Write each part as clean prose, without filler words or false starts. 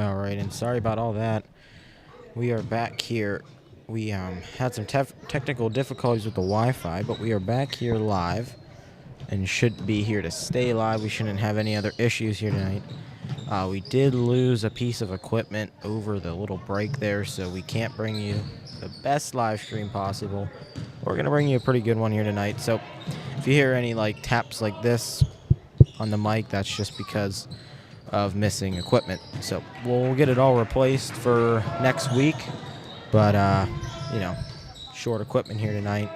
All right, and sorry about all that. We are back here. We had some technical difficulties with the Wi-Fi, but we are back here live and should be here to stay live. We shouldn't have any other issues here tonight. We did lose a piece of equipment over the little break there, so we can't bring you the best live stream possible. We're going to bring you a pretty good one here tonight. So if you hear any like taps like this on the mic, that's just because of missing equipment. So we'll get it all replaced for next week. But, you know, short equipment here tonight.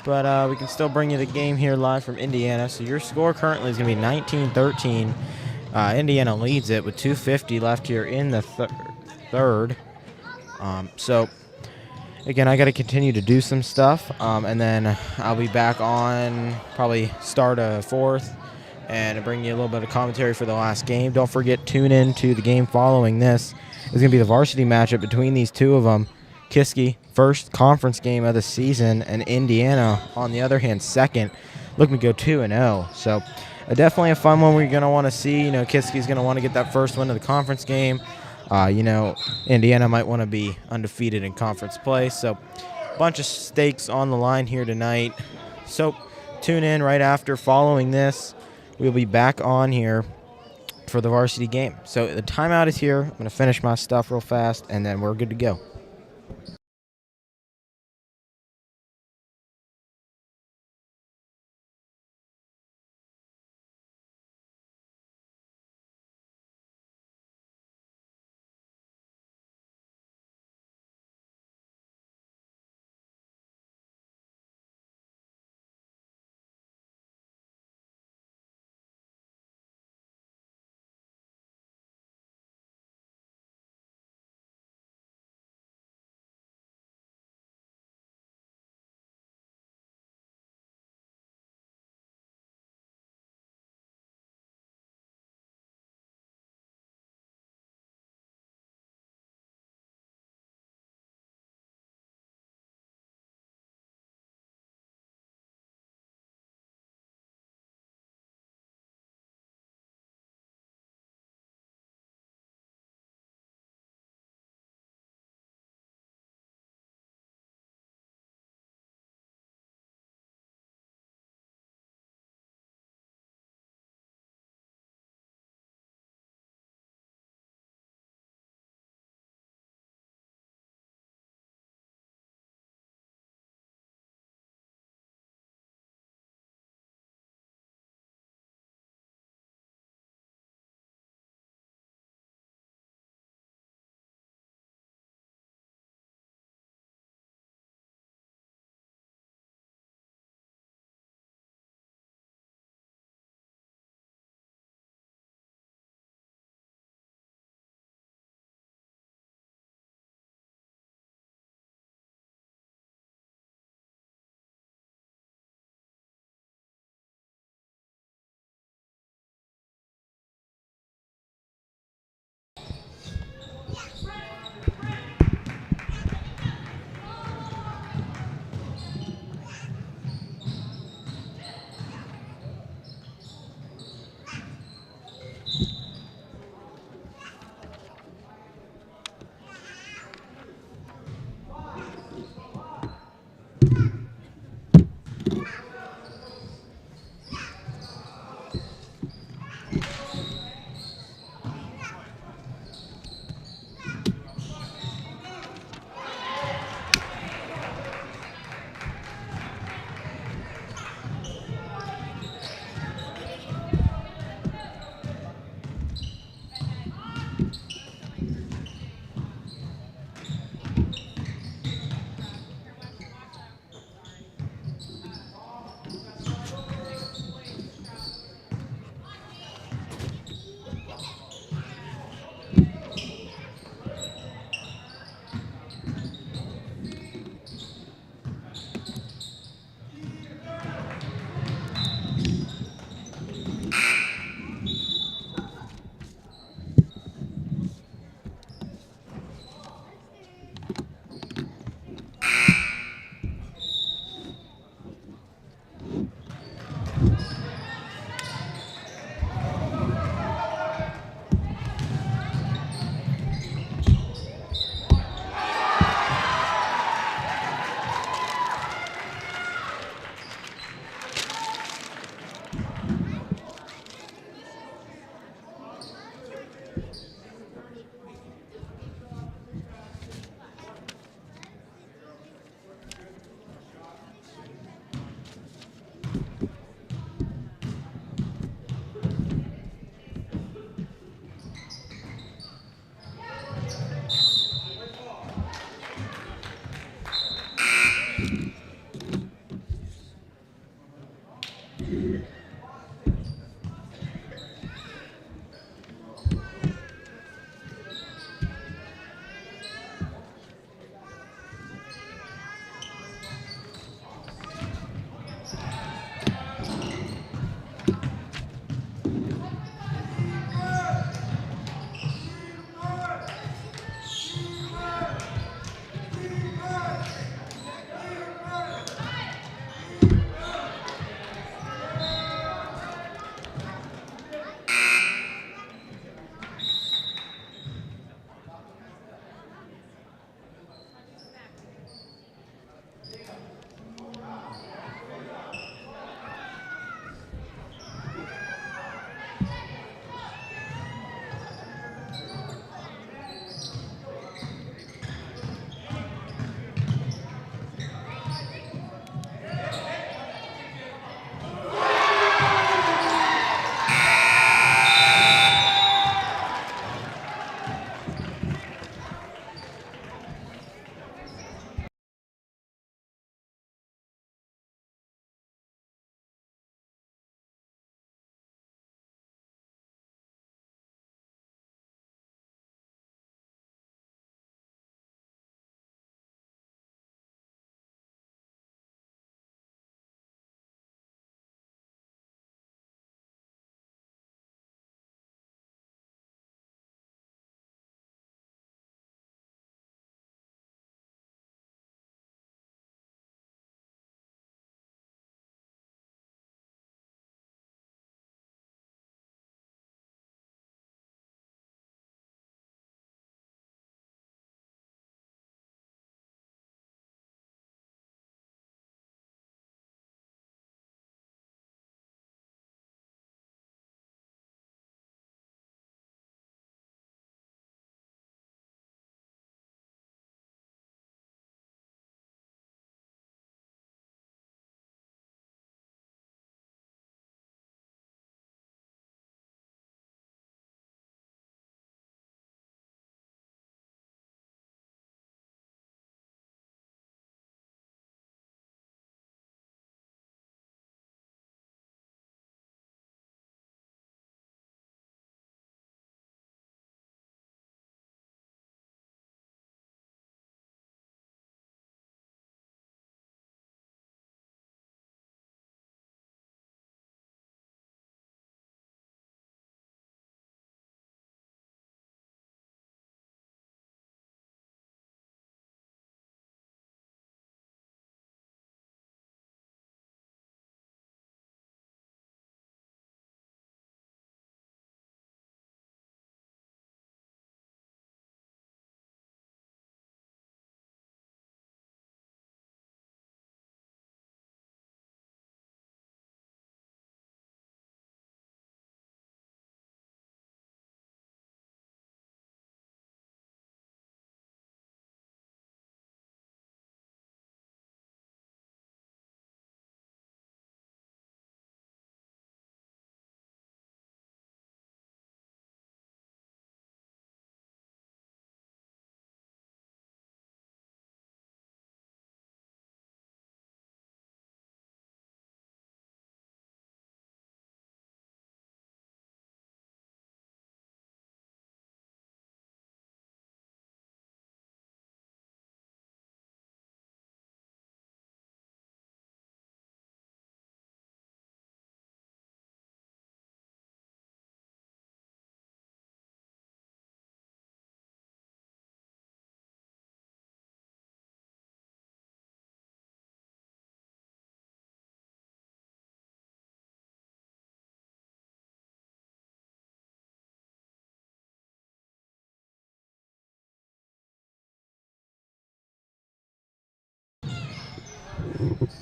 But we can still bring you the game here live from Indiana. So your score currently is going to be 19-13. Indiana leads it with 2:50 left here in the third. So, again, I got to continue to do some stuff. And then I'll be back on probably start a fourth and bring you a little bit of commentary for the last game. Don't forget, tune in to the game following this. It's going to be the varsity matchup between these two of them. Kiski, first conference game of the season, and Indiana, on the other hand, second, looking to go 2-0. So definitely a fun one we're going to want to see. You know, Kiski's going to want to get that first win of the conference game. You know, Indiana might want to be undefeated in conference play. So a bunch of stakes on the line here tonight. So tune in right after following this. We'll be back on here for the varsity game. So the timeout is here. I'm going to finish my stuff real fast, and then we're good to go.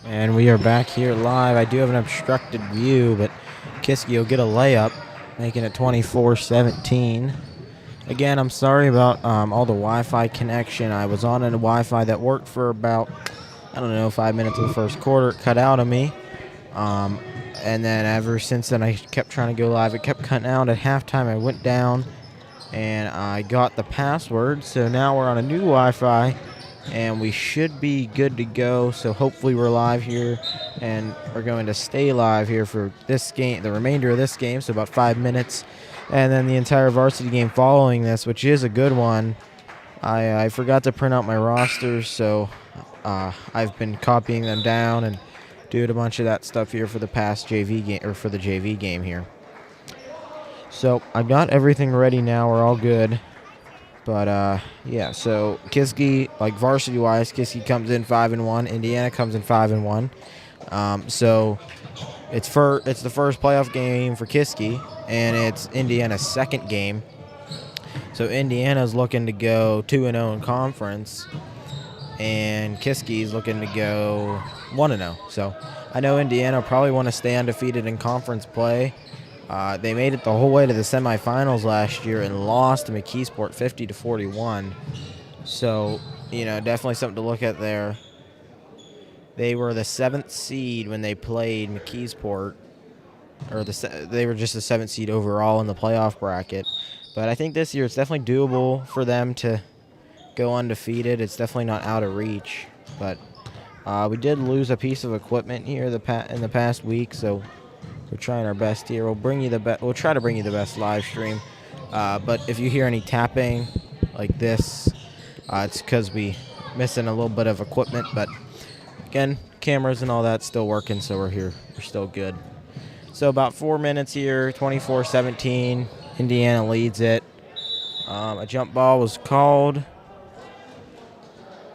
And we are back here live. I do have an obstructed view, but Kiski will get a layup, making it 24-17. Again, I'm sorry about all the Wi-Fi connection. I was on a Wi-Fi that worked for about, 5 minutes of the first quarter. It cut out of me. And then ever since then, I kept trying to go live. It kept cutting out. At halftime, I went down, and I got the password. So now we're on a new Wi-Fi. and we should be good to go. So hopefully we're live here, and we're going to stay live here for this game, the remainder of this game, so about 5 minutes, and then the entire varsity game following this, which is a good one. I forgot to print out my rosters, so I've been copying them down and doing a bunch of that stuff here for the past JV game, or for the JV game here. So I've got everything ready now. We're all good. But yeah, so Kiski, like varsity-wise, Kiski comes in 5-1. Indiana comes in 5-1. So it's the first playoff game for Kiski, and it's Indiana's second game. So Indiana's looking to go 2-0 in conference, and Kiski's looking to go 1-0. So I know Indiana probably want to stay undefeated in conference play. They made it the whole way to the semifinals last year and lost to McKeesport 50-41. So, definitely something to look at there. They were the 7th seed when they played McKeesport, or they were just the 7th seed overall in the playoff bracket. But I think this year it's definitely doable for them to go undefeated. It's definitely not out of reach. But we did lose a piece of equipment here in the past week, so we're trying our best here. We'll try to bring you the best live stream. But if you hear any tapping like this, it's because we missing a little bit of equipment. But again, cameras and all that still working, so we're here. We're still good. So about 4 minutes here, 24-17. Indiana leads it. A jump ball was called.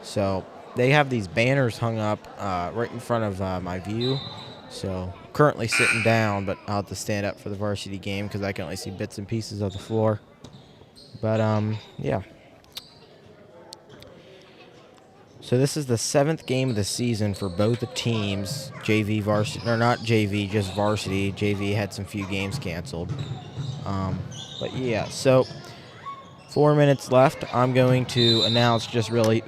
So they have these banners hung up right in front of my view. So currently sitting down, but I'll have to stand up for the varsity game because I can only see bits and pieces of the floor. But yeah. So this is the 7th game of the season for both the teams. JV, varsity, or not JV, just varsity. JV had some few games canceled. But yeah, so 4 minutes left. I'm going to announce just really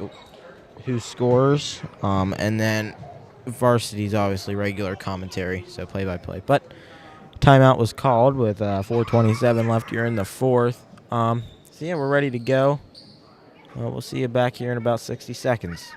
who scores, and then varsity's obviously regular commentary, so play-by-play. But timeout was called with 4:27 left here in the 4th. So yeah, we're ready to go. We'll see you back here in about 60 seconds.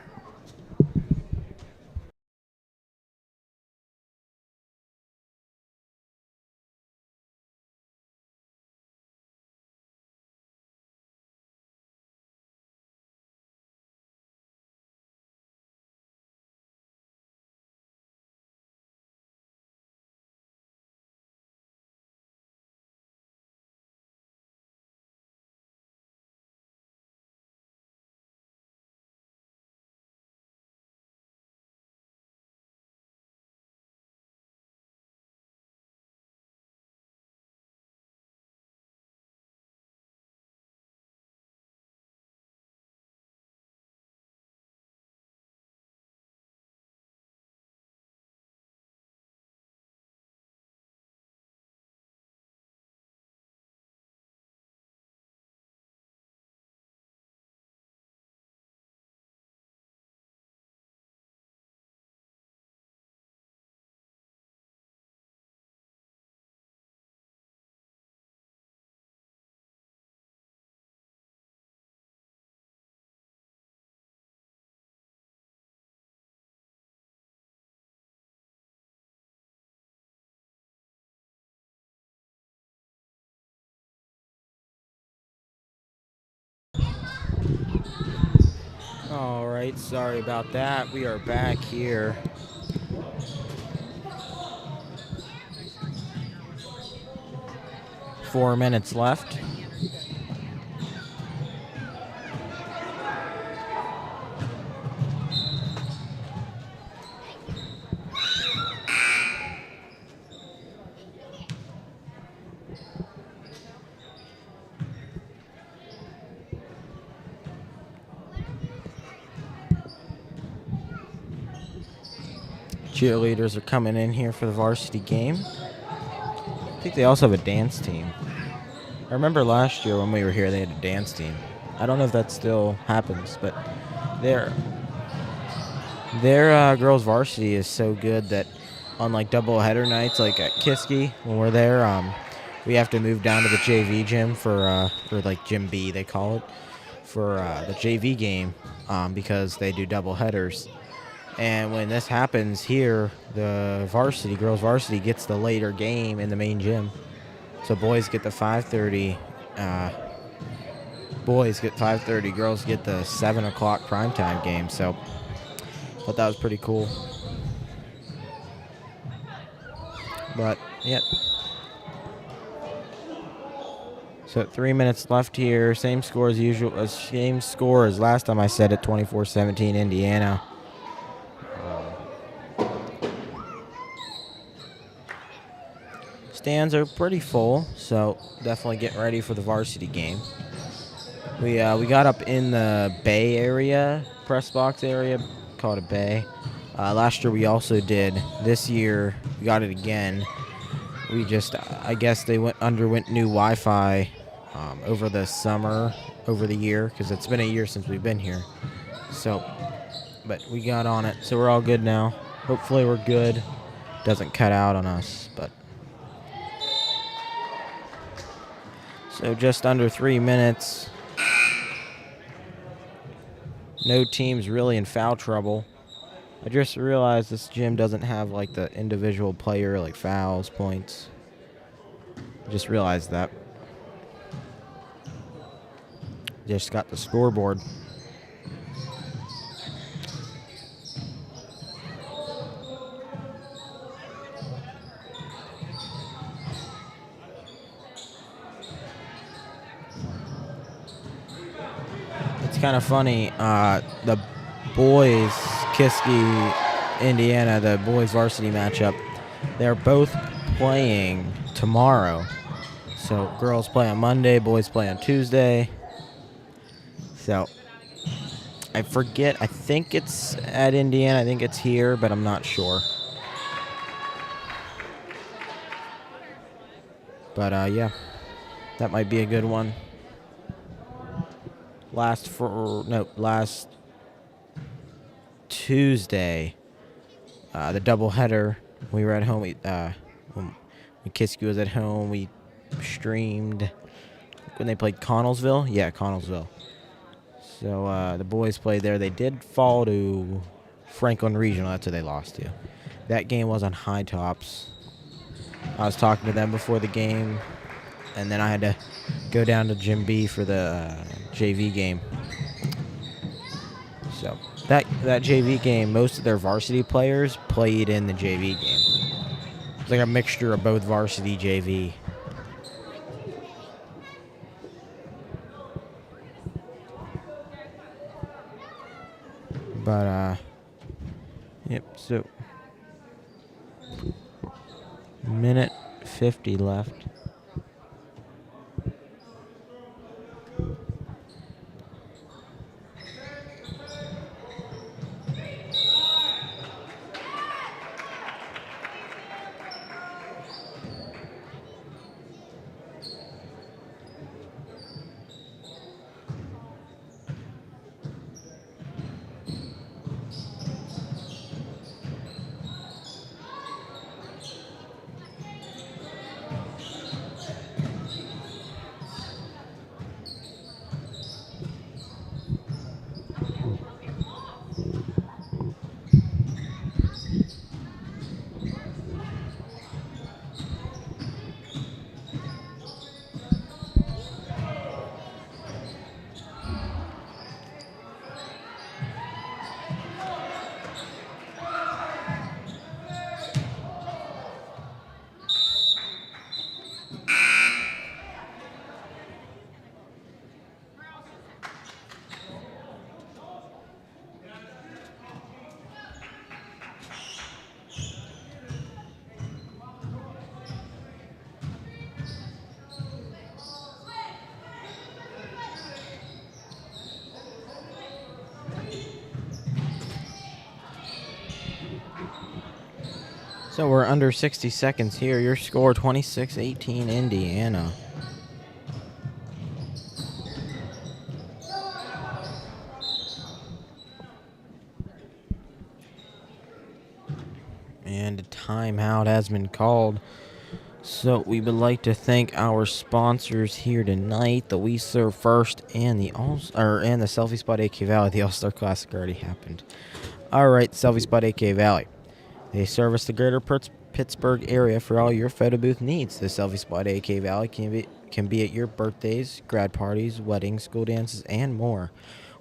All right, sorry about that. We are back here. Four minutes left. Cheerleaders are coming in here for the varsity game. I think they also have a dance team. I remember last year when we were here, they had a dance team. I don't know if that still happens, but their girls varsity is so good that on like double header nights, like at Kiski, when we're there, we have to move down to the JV gym for like Gym B, they call it, for the JV game. because they do double headers. And when this happens here, the girls varsity gets the later game in the main gym. So boys get the 5:30. Boys get 5:30. Girls get the 7 o'clock primetime game. So I thought that was pretty cool. But yeah. So 3 minutes left here. Same score as usual. Same score as last time I said it. 24-17 Indiana. Stands are pretty full, so definitely get ready for the varsity game. We got up in the Bay area, press box area, call it a Bay. Last year we also did. This year we got it again. We just, I guess they underwent new Wi-Fi over the summer, over the year, because it's been a year since we've been here. So, but we got on it, so we're all good now. Hopefully we're good. Doesn't cut out on us, but. So just under 3 minutes. No team's really in foul trouble. I just realized this gym doesn't have like the individual player like fouls, points. Just realized that. Just got the scoreboard. It's kind of funny. The boys, Kiski, Indiana, the boys varsity matchup, they're both playing tomorrow. So girls play on Monday, boys play on Tuesday. So I forget. I think it's at Indiana. I think it's here, but I'm not sure. But yeah, that might be a good one. Last Tuesday, the doubleheader. We were at home. When Kiski was at home, we streamed when they played Connellsville. Yeah, Connellsville. So the boys played there. They did fall to Franklin Regional. That's who they lost to. That game was on High Tops. I was talking to them before the game, and then I had to go down to Gym B for the JV game. So that JV game, most of their varsity players played in the JV game. It's like a mixture of both varsity JV. But yep. So minute 50 left. So we're under 60 seconds here. Your score 26-18 Indiana. And a timeout has been called. So we would like to thank our sponsors here tonight, the We Serve First and the Selfie Spot AK Valley. The All-Star Classic already happened. All right, Selfie Spot AK Valley. They service the greater Pittsburgh area for all your photo booth needs. The Selfie Spot AK Valley can be at your birthdays, grad parties, weddings, school dances, and more.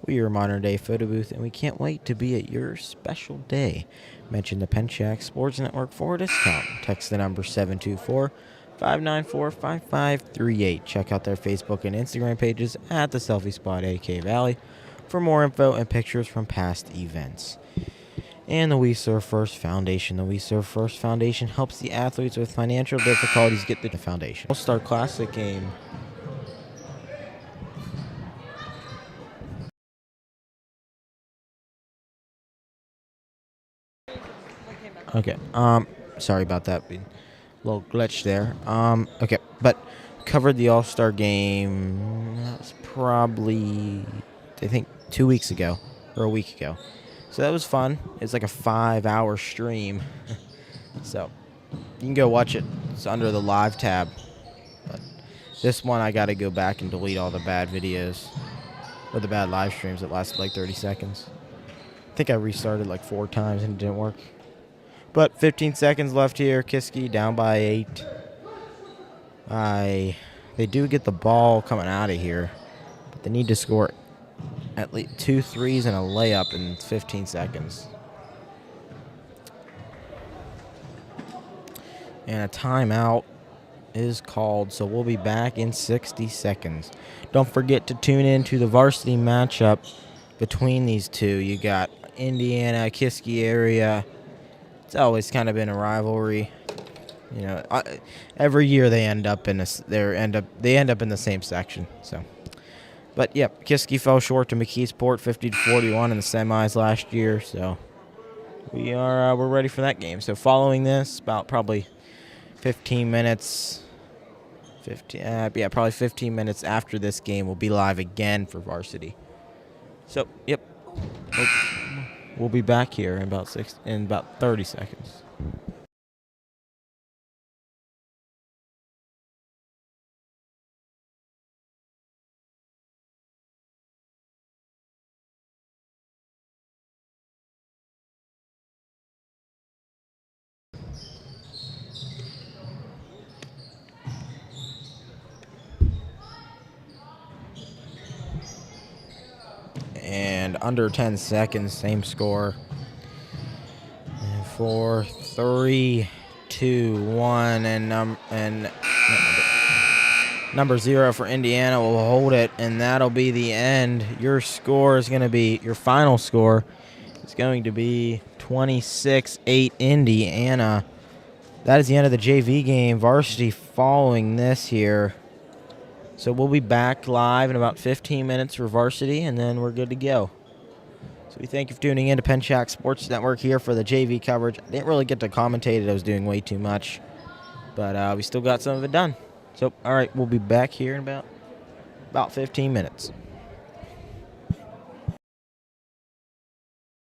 We are a modern-day photo booth, and we can't wait to be at your special day. Mention the Pencak Sports Network for a discount. Text the number 724-594-5538. Check out their Facebook and Instagram pages at the Selfie Spot AK Valley for more info and pictures from past events. And the We Serve First Foundation. The We Serve First Foundation helps the athletes with financial difficulties get the foundation. All-Star Classic game. Okay. Sorry about that. A little glitch there. Okay, but covered the All-Star game. That was probably, I think, 2 weeks ago or a week ago. So that was fun. It's like a 5-hour stream. So you can go watch it. It's under the live tab. But this one I got to go back and delete all the bad videos or the bad live streams that lasted like 30 seconds. I think I restarted like 4 times and it didn't work. But 15 seconds left here. Kiski down by 8. They do get the ball coming out of here, but they need to score at least 2 threes and a layup in 15 seconds. And a timeout is called, so we'll be back in 60 seconds. Don't forget to tune in to the varsity matchup between these two. You got Indiana, Kiski Area. It's always kind of been a rivalry. You know, every year they end up in the same section. So, but yep, Kiski fell short to McKeesport 50-41 in the semis last year. So we're ready for that game. So following this, about probably 15 minutes. Probably 15 minutes after this game, we'll be live again for varsity. So yep. We'll be back here in about 30 seconds. And under 10 seconds, same score. 4, 3, 2, 1, and number 0 for Indiana will hold it, and that'll be the end. Your final score is going to be 26-8 Indiana. That is the end of the JV game. Varsity following this here. So we'll be back live in about 15 minutes for varsity, and then we're good to go. So we thank you for tuning in to Pencak Sports Network here for the JV coverage. I didn't really get to commentate it. I was doing way too much. But we still got some of it done. So, all right, we'll be back here in about 15 minutes.